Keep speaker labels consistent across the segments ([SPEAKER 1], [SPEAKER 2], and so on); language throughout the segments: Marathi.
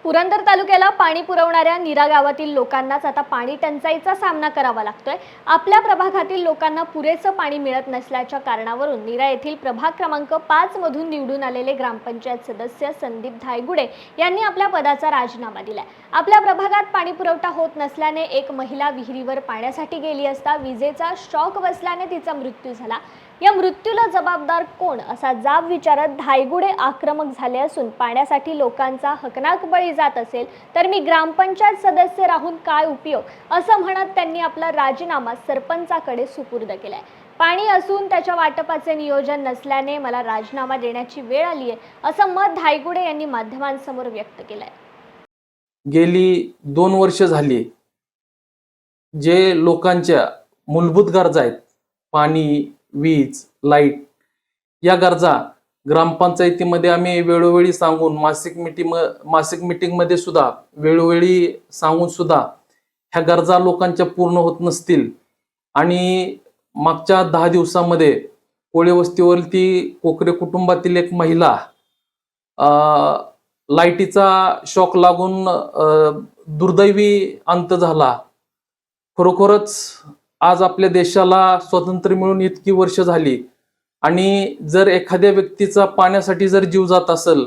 [SPEAKER 1] पुरंदर तालुक्याला पाणी पुरवणाऱ्या नीरा गावातील लोकांनाच आता पाणी टंचाईचा सामना करावा लागतोय। आपल्या प्रभागातील लोकांना पुरेसं पाणी मिळत नसल्याच्या कारणावरून नीरा येथील प्रभाग क्रमांक 5 मधून निवडून आलेले ग्रामपंचायत सदस्य संदीप धायगुडे यांनी आपल्या पदाचा राजीनामा दिलाय। आपल्या प्रभागात पाणी पुरवठा होत नसल्याने एक महिला विहिरीवर पाण्यासाठी गेली असता विजेचा शॉक बसल्याने तिचा मृत्यू झाला। या मृत्यूला जबाबदार कोण असा जाब विचारत धायगुडे आक्रमक झाले असून पाण्यासाठी लोकांचा हकनाक बळी जात असेल तर मी ग्रामपंचायत सदस्य राहून काय उपयोग असं म्हणत त्यांनी आपला राजीनामा सरपंचाकडे सुपूर्द केलाय। पाणी असून त्याच्या वाटपाचे नियोजन नसल्याने मला राजीनामा देण्याची वेळ आली आहे असं मत धायगुडे यांनी माध्यमांसमोर व्यक्त केलंय।
[SPEAKER 2] गेली 2 वर्ष झाली जे लोकांच्या मूलभूत गरजा आहेत, पाणी, वीज, लाईट, या गरजा ग्रामपंचायतीमध्ये आम्ही वेळोवेळी सांगून मासिक मीटिंगमध्ये सुद्धा वेळोवेळी सांगून सुद्धा ह्या गरजा लोकांच्या पूर्ण होत नसतील आणि मागच्या 10 दिवसामध्ये कोळे वस्तीवरती कोकरे कुटुंबातील एक महिला लाईटीचा शॉक लागून दुर्दैवी अंत झाला। खरोखरच आज आपल्या देशाला स्वातंत्र्य मिळून इतकी वर्ष झाली आणि जर एखाद्या व्यक्तीचा पाण्यासाठी जर जीव जात असेल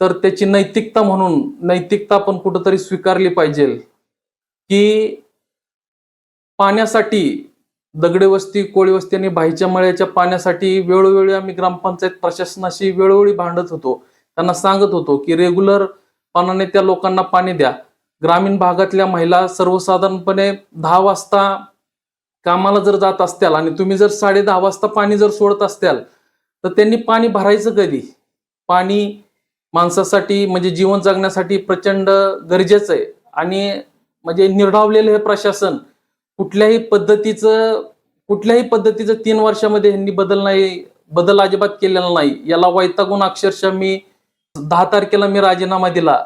[SPEAKER 2] तर त्याची नैतिकता म्हणून नैतिकता आपण कुठंतरी स्वीकारली पाहिजे की पाण्यासाठी दगडे वस्ती, कोळी वस्ती आणि भाईच्या मळ्याच्या पाण्यासाठी वेळोवेळी आम्ही ग्रामपंचायत प्रशासनाशी वेळोवेळी भांडत होतो, त्यांना सांगत होतो की रेग्युलरपणाने त्या लोकांना पाणी द्या। ग्रामीण भागातल्या महिला सर्वसाधारणपणे 10 वाजता कामाला जर जात असत्याल आणि तुम्ही जर 10:30 वाजता पाणी जर सोडत असत्याल तर त्यांनी पाणी भरायचं कधी? पाणी माणसासाठी म्हणजे जीवन जगण्यासाठी प्रचंड गरजेचं आहे आणि म्हणजे निर्ढावलेलं हे प्रशासन कुठल्याही पद्धतीचं 3 वर्षामध्ये ह्यांनी बदल अजिबात केलेला नाही। याला वैतागून अक्षरशः मी 10 तारखेला राजीनामा दिला।